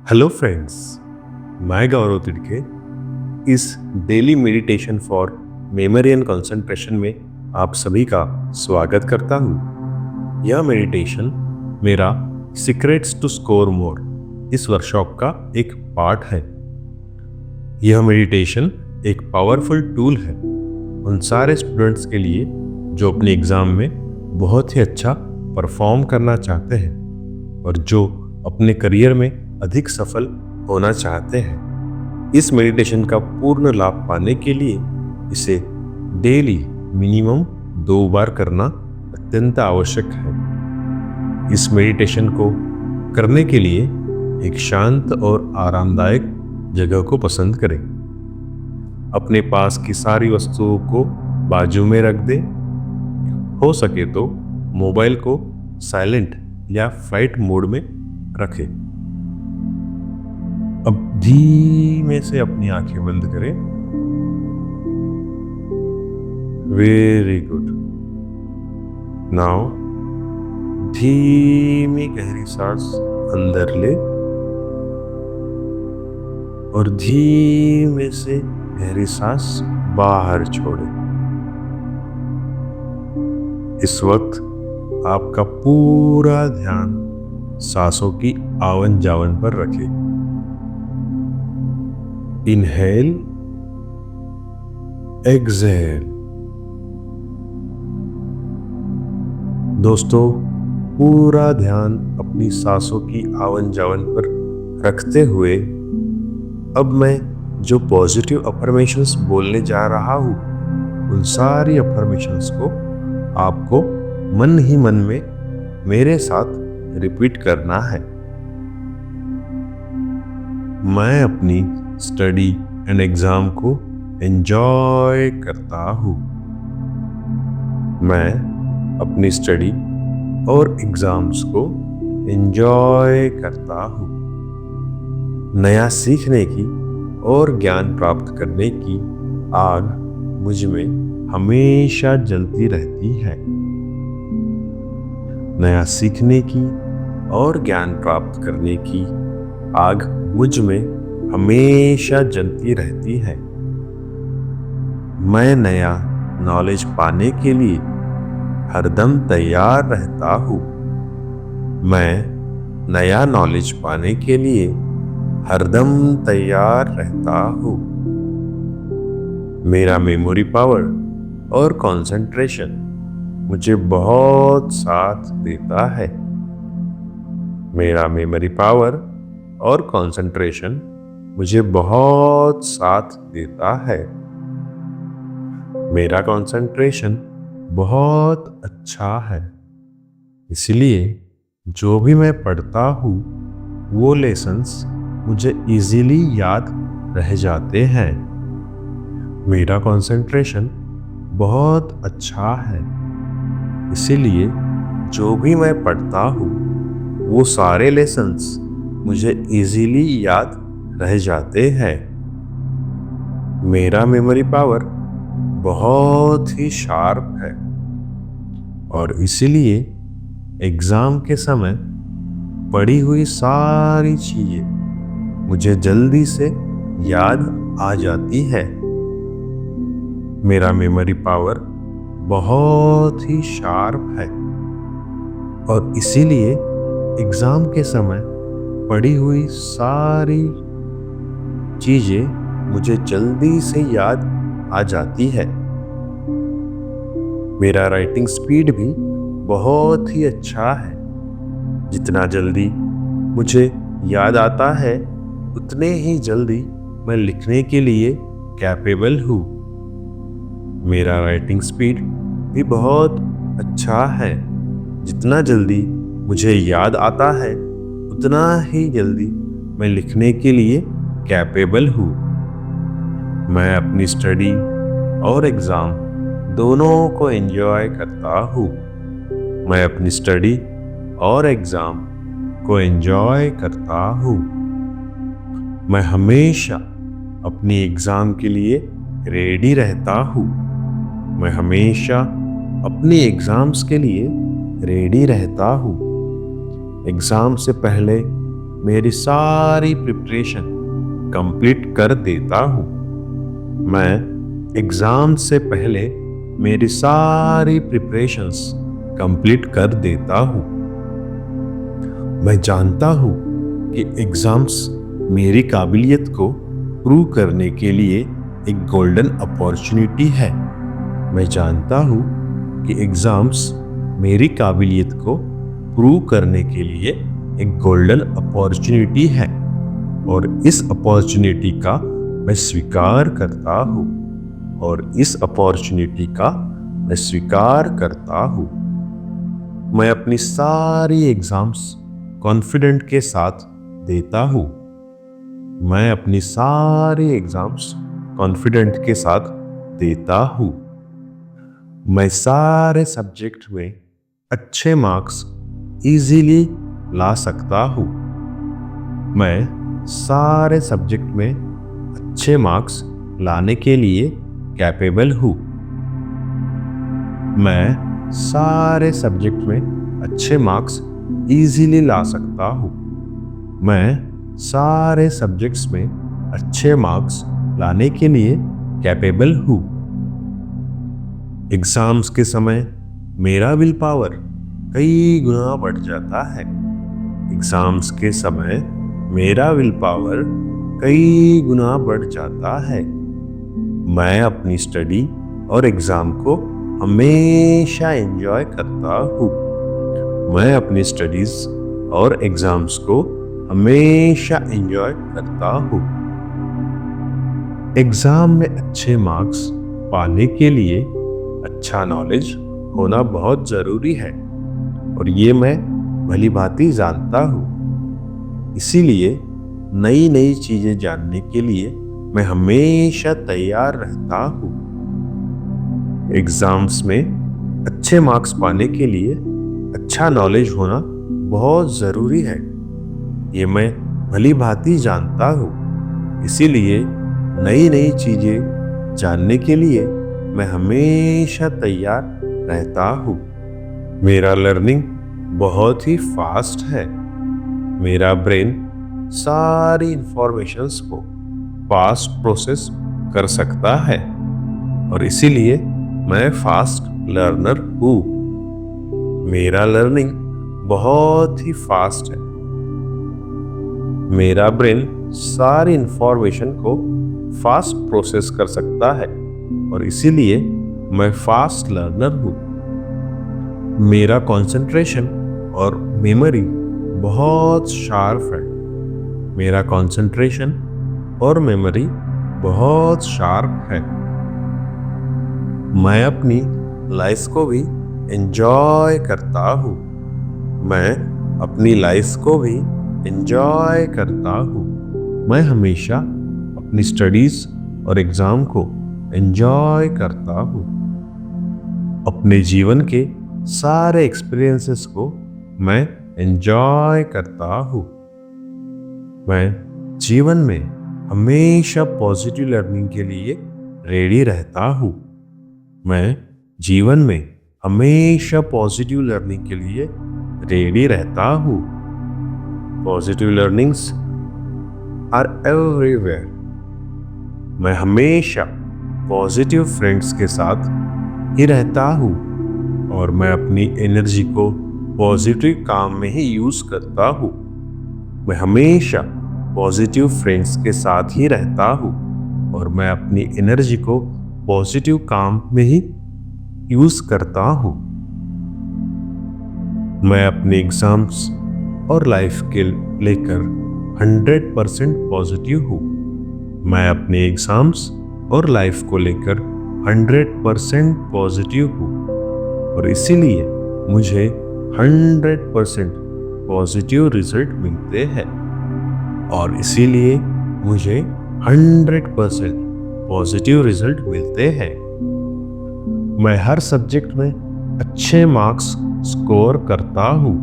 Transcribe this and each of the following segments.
Hello friends, मैं गौरव तिड़के इस daily meditation for memory and concentration में आप सभी का स्वागत करता हूँ। यह मेडिटेशन मेरा सीक्रेट्स टू स्कोर मोर इस वर्कशॉप का एक पार्ट है। यह मेडिटेशन एक पावरफुल टूल है उन सारे स्टूडेंट्स के लिए जो अपने एग्ज़ाम में बहुत ही अच्छा परफॉर्म करना चाहते हैं और जो अपने करियर में अधिक सफल होना चाहते हैं। इस मेडिटेशन का पूर्ण लाभ पाने के लिए इसे डेली मिनिमम 2 बार करना अत्यंत आवश्यक है। इस मेडिटेशन को करने के लिए एक शांत और आरामदायक जगह को पसंद करें। अपने पास की सारी वस्तुओं को बाजू में रख दें। हो सके तो मोबाइल को साइलेंट या फ्लाइट मोड में रखें। अब धीमे से अपनी आंखें बंद करें। Very good. नाउ धीमी गहरी सांस अंदर ले और धीमे से गहरी सांस बाहर छोड़े। इस वक्त आपका पूरा ध्यान सांसों की आवन जावन पर रखें। Inhale, exhale. दोस्तों, पूरा ध्यान अपनी सांसों की आवन जावन पर रखते हुए अब मैं जो पॉजिटिव अफर्मेशंस बोलने जा रहा हूँ उन सारी अफर्मेशंस को आपको मन ही मन में मेरे साथ रिपीट करना है। मैं अपनी स्टडी एंड एग्जाम को एंजॉय करता हूँ। मैं अपनी स्टडी और एग्जाम्स को एंजॉय करता हूँ। नया सीखने की और ज्ञान प्राप्त करने की आग मुझ में हमेशा जलती रहती है। नया सीखने की और ज्ञान प्राप्त करने की आग मुझ में हमेशा जलती रहती है। मैं नया नॉलेज पाने के लिए हरदम तैयार रहता हूँ। मैं नया नॉलेज पाने के लिए हरदम तैयार रहता हूँ। मेरा मेमोरी पावर और कंसंट्रेशन मुझे बहुत साथ देता है। मेरा मेमोरी पावर और कंसंट्रेशन मुझे बहुत साथ देता है। मेरा कंसंट्रेशन बहुत अच्छा है, इसलिए जो भी मैं पढ़ता हूँ वो लेसन्स मुझे इजीली याद रह जाते हैं। मेरा कंसंट्रेशन बहुत अच्छा है, इसीलिए जो भी मैं पढ़ता हूँ वो सारे लेसन्स मुझे इजीली याद रह जाते हैं। मेरा मेमोरी पावर बहुत ही शार्प है और इसीलिए एग्ज़ाम के समय पढ़ी हुई सारी चीज़ें मुझे जल्दी से याद आ जाती है। मेरा मेमोरी पावर बहुत ही शार्प है और इसीलिए एग्ज़ाम के समय पढ़ी हुई सारी चीज़ें मुझे जल्दी से याद आ जाती है। मेरा राइटिंग स्पीड भी बहुत ही अच्छा है। जितना जल्दी मुझे याद आता है उतने ही जल्दी मैं लिखने के लिए कैपेबल हूँ। मेरा राइटिंग स्पीड भी बहुत अच्छा है। जितना जल्दी मुझे याद आता है उतना ही जल्दी मैं लिखने के लिए कैपेबल हूँ। मैं अपनी स्टडी और एग्ज़ाम दोनों को एंजॉय करता हूँ। मैं अपनी स्टडी और एग्ज़ाम को एंजॉय करता हूँ। मैं हमेशा अपनी एग्ज़ाम के लिए रेडी रहता हूँ। मैं हमेशा अपनी एग्ज़ाम्स के लिए रेडी रहता हूँ। एग्ज़ाम से पहले मेरी सारी प्रिपरेशन कंप्लीट कर देता हूँ। मैं एग्जाम से पहले मेरी सारी प्रिपरेशंस कंप्लीट कर देता हूँ। मैं जानता हूँ कि एग्जाम्स मेरी काबिलियत को प्रूव करने के लिए एक गोल्डन अपॉर्चुनिटी है। मैं जानता हूँ कि एग्जाम्स मेरी काबिलियत को प्रूव करने के लिए एक गोल्डन अपॉर्चुनिटी है और इस अपॉर्चुनिटी का मैं स्वीकार करता हूँ मैं अपनी सारी एग्जाम्स कॉन्फिडेंट के साथ देता हूँ। मैं अपनी सारी एग्जाम्स कॉन्फिडेंट के साथ देता हूँ। मैं सारे सब्जेक्ट में अच्छे मार्क्स इजीली ला सकता हूँ। मैं सारे सब्जेक्ट में अच्छे मार्क्स लाने के लिए कैपेबल हूँ। मैं सारे सब्जेक्ट में अच्छे मार्क्स इजीली ला सकता हूँ। मैं सारे सब्जेक्ट्स में अच्छे मार्क्स लाने के लिए कैपेबल हूँ। एग्जाम्स के समय मेरा विल पावर कई गुना बढ़ जाता है। एग्जाम्स के समय मेरा विल पावर कई गुना बढ़ जाता है। मैं अपनी स्टडी और एग्जाम को हमेशा एंजॉय करता हूँ। मैं अपनी स्टडीज और एग्जाम्स को हमेशा एंजॉय करता हूँ। एग्जाम में अच्छे मार्क्स पाने के लिए अच्छा नॉलेज होना बहुत जरूरी है और ये मैं भली भांति जानता हूँ। इसीलिए नई नई चीजें जानने के लिए मैं हमेशा तैयार रहता हूँ। एग्जाम्स में अच्छे मार्क्स पाने के लिए अच्छा नॉलेज होना बहुत जरूरी है, ये मैं भली भांति जानता हूँ। इसीलिए नई नई चीजें जानने के लिए मैं हमेशा तैयार रहता हूँ। मेरा लर्निंग बहुत ही फास्ट है। मेरा ब्रेन सारी इंफॉर्मेशंस को फास्ट प्रोसेस कर सकता है और इसीलिए मैं फास्ट लर्नर हूँ। मेरा लर्निंग बहुत ही फास्ट है। मेरा ब्रेन सारी इंफॉर्मेशन को फास्ट प्रोसेस कर सकता है और इसीलिए मैं फास्ट लर्नर हूँ। मेरा कंसंट्रेशन और मेमोरी बहुत शार्प है। मेरा कंसंट्रेशन और मेमोरी बहुत शार्प है। मैं अपनी लाइफ को भी एंजॉय करता हूँ। मैं अपनी लाइफ को भी एंजॉय करता हूँ। मैं हमेशा अपनी स्टडीज और एग्जाम को एंजॉय करता हूँ। अपने जीवन के सारे एक्सपीरियंसेस को मैं एंजॉय करता हूँ। मैं जीवन में हमेशा पॉजिटिव लर्निंग के लिए रेडी रहता हूँ। मैं जीवन में हमेशा पॉजिटिव लर्निंग के लिए रेडी रहता हूँ। Positive learnings are everywhere. मैं हमेशा पॉजिटिव फ्रेंड्स के साथ ही रहता हूँ और मैं अपनी एनर्जी को पॉजिटिव काम में ही यूज करता हूँ। मैं हमेशा पॉजिटिव फ्रेंड्स के साथ ही रहता हूँ और मैं अपनी एनर्जी को पॉजिटिव काम में ही यूज करता हूँ। मैं अपने एग्जाम्स और लाइफ के लेकर 100% पॉजिटिव हूँ। मैं अपने एग्जाम्स और लाइफ को लेकर 100% पॉजिटिव हूँ और इसीलिए मुझे 100% पॉजिटिव रिजल्ट मिलते हैं और इसीलिए मुझे 100% पॉजिटिव रिजल्ट मिलते हैं। मैं हर सब्जेक्ट में अच्छे मार्क्स स्कोर करता हूँ।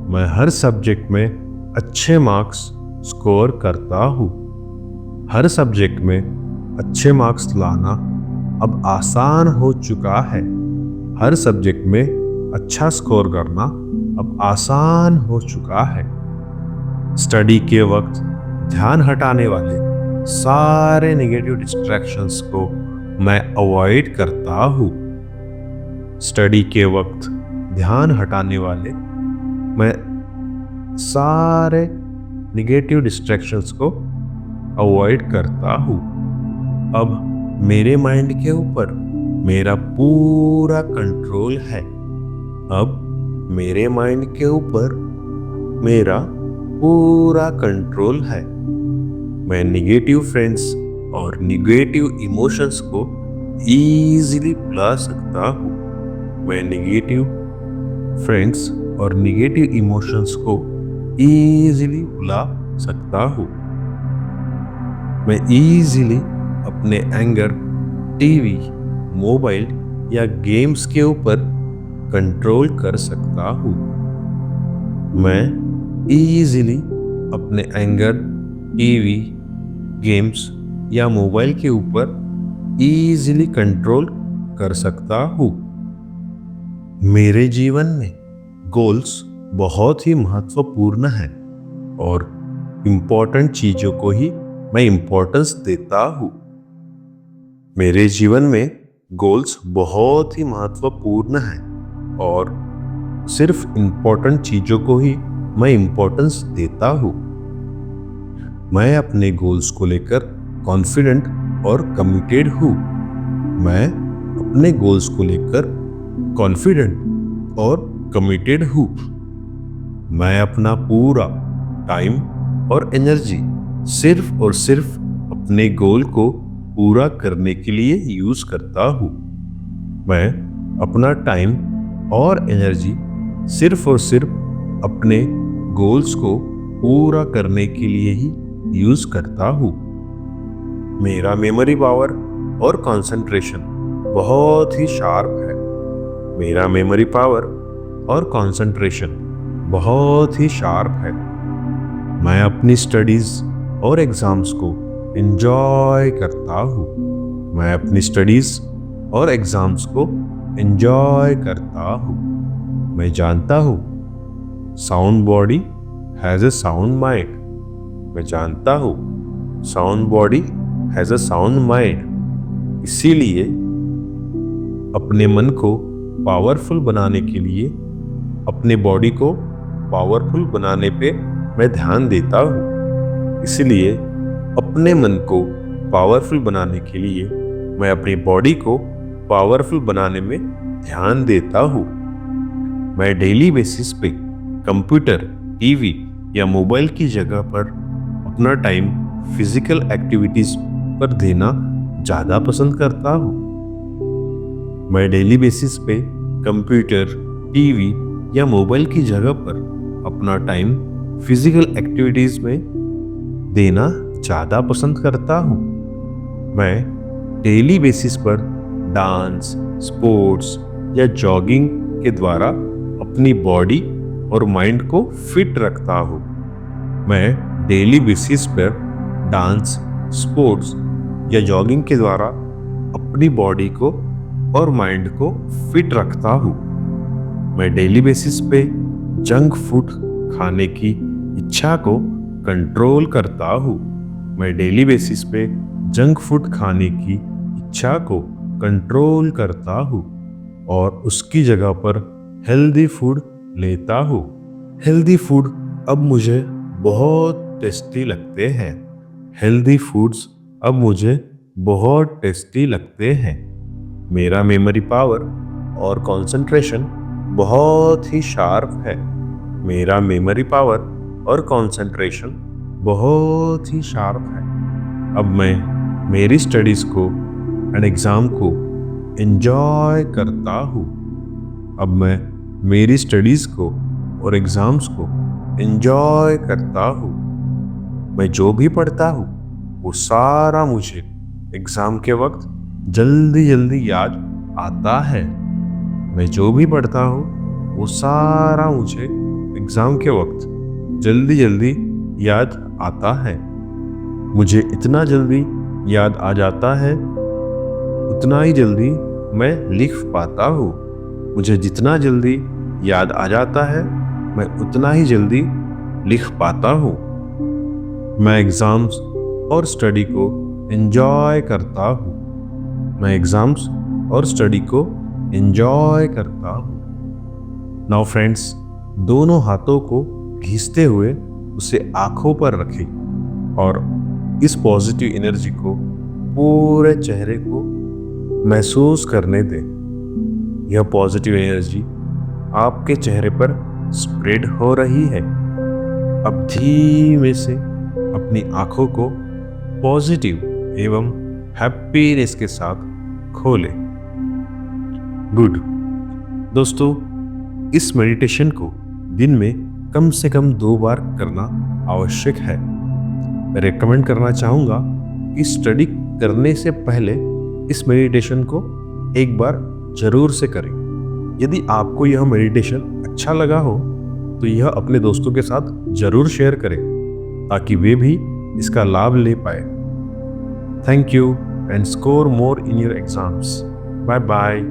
मैं हर सब्जेक्ट में अच्छे मार्क्स स्कोर करता हूँ। हर सब्जेक्ट में अच्छे मार्क्स लाना अब आसान हो चुका है। हर सब्जेक्ट में अच्छा स्कोर करना अब आसान हो चुका है। स्टडी के वक्त ध्यान हटाने वाले सारे नेगेटिव डिस्ट्रैक्शंस को मैं अवॉइड करता हूँ। स्टडी के वक्त ध्यान हटाने वाले मैं सारे नेगेटिव डिस्ट्रैक्शंस को अवॉइड करता हूँ। अब मेरे माइंड के ऊपर मेरा पूरा कंट्रोल है। अब मेरे माइंड के ऊपर मेरा पूरा कंट्रोल है। मैं निगेटिव फ्रेंड्स और निगेटिव इमोशंस को इजीली भुला सकता हूँ। मैं निगेटिव फ्रेंड्स और निगेटिव इमोशंस को इजीली भुला सकता हूँ। मैं इजीली अपने एंगर टीवी, मोबाइल या गेम्स के ऊपर कंट्रोल कर सकता हूँ। मैं इजीली अपने एंगर टीवी, गेम्स या मोबाइल के ऊपर इजीली कंट्रोल कर सकता हूँ। मेरे जीवन में गोल्स बहुत ही महत्वपूर्ण हैं और इम्पोर्टेंट चीज़ों को ही मैं इम्पोर्टेंस देता हूँ। मेरे जीवन में गोल्स बहुत ही महत्वपूर्ण हैं और सिर्फ इम्पोर्टेंट चीज़ों को ही मैं इम्पोर्टेंस देता हूँ। मैं अपने गोल्स को लेकर कॉन्फिडेंट और कमिटेड हूँ। मैं अपने गोल्स को लेकर कॉन्फिडेंट और कमिटेड हूँ। मैं अपना पूरा टाइम और एनर्जी सिर्फ और सिर्फ अपने गोल को पूरा करने के लिए यूज करता हूँ। मैं अपना टाइम और एनर्जी सिर्फ और सिर्फ अपने गोल्स को पूरा करने के लिए ही यूज करता हूँ। मेरा मेमोरी पावर और कंसंट्रेशन बहुत ही शार्प है। मेरा मेमोरी पावर और कंसंट्रेशन बहुत ही शार्प है। मैं अपनी स्टडीज और एग्जाम्स को एंजॉय करता हूँ। मैं अपनी स्टडीज और एग्जाम्स को एंजॉय करता हूँ। मैं जानता हूँ sound body has a sound mind. मैं जानता हूँ sound body has a sound mind. इसीलिए अपने मन को पावरफुल बनाने के लिए, अपने बॉडी को पावरफुल बनाने पे मैं ध्यान देता हूँ। इसलिए अपने मन को पावरफुल बनाने के लिए मैं अपनी बॉडी को पावरफुल बनाने में ध्यान देता हूँ। मैं डेली बेसिस पे कंप्यूटर, टीवी या मोबाइल की जगह पर अपना टाइम फिजिकल एक्टिविटीज पर देना ज़्यादा पसंद करता हूँ। मैं डेली बेसिस पे कंप्यूटर, टीवी या मोबाइल की जगह पर अपना टाइम फिजिकल एक्टिविटीज में देना ज़्यादा पसंद करता हूँ। मैं डेली बेसिस पर डांस, स्पोर्ट्स या जॉगिंग के द्वारा अपनी बॉडी और माइंड को फिट रखता हूँ। मैं डेली बेसिस पर डांस, स्पोर्ट्स या जॉगिंग के द्वारा अपनी बॉडी को और माइंड को फिट रखता हूँ। मैं डेली बेसिस पे जंक फूड खाने की इच्छा को कंट्रोल करता हूँ। मैं डेली बेसिस पे जंक फूड खाने की इच्छा को कंट्रोल करता हूँ और उसकी जगह पर हेल्दी फूड लेता हूँ। हेल्दी फूड अब मुझे बहुत टेस्टी लगते हैं। हेल्दी फूड्स अब मुझे बहुत टेस्टी लगते हैं। मेरा मेमोरी पावर और कंसंट्रेशन बहुत ही शार्प है। मेरा मेमोरी पावर और कंसंट्रेशन बहुत ही शार्प है। अब मैं मेरी स्टडीज़ को एंड एग्ज़ाम को एंजॉय करता हूँ। अब मैं मेरी स्टडीज़ को और एग्ज़ाम्स को एंजॉय करता हूँ। मैं जो भी पढ़ता हूँ वो सारा मुझे एग्ज़ाम के वक्त जल्दी जल्दी याद आता है। मैं जो भी पढ़ता हूँ वो सारा मुझे एग्ज़ाम के वक्त जल्दी जल्दी याद आता है। मुझे इतना जल्दी याद आ जाता है, उतना ही जल्दी मैं लिख पाता हूँ। मुझे जितना जल्दी याद आ जाता है, मैं उतना ही जल्दी लिख पाता हूँ। मैं एग्जाम्स और स्टडी को एंजॉय करता हूँ। मैं एग्जाम्स और स्टडी को एंजॉय करता हूँ। नाउ फ्रेंड्स, दोनों हाथों को घिसते हुए उसे आंखों पर रखें और इस पॉजिटिव एनर्जी को पूरे चेहरे को महसूस करने दें। यह पॉजिटिव एनर्जी आपके चेहरे पर स्प्रेड हो रही है। अब धीमे से अपनी आंखों को पॉजिटिव एवं हैप्पीनेस के साथ खोलें। गुड दोस्तों, इस मेडिटेशन को दिन में कम से कम 2 बार करना आवश्यक है। मैं रेकमेंड करना चाहूँगा कि स्टडी करने से पहले इस मेडिटेशन को एक बार जरूर से करें। यदि आपको यह मेडिटेशन अच्छा लगा हो तो यह अपने दोस्तों के साथ जरूर शेयर करें ताकि वे भी इसका लाभ ले पाए। Thank you and score more in your exams. Bye bye.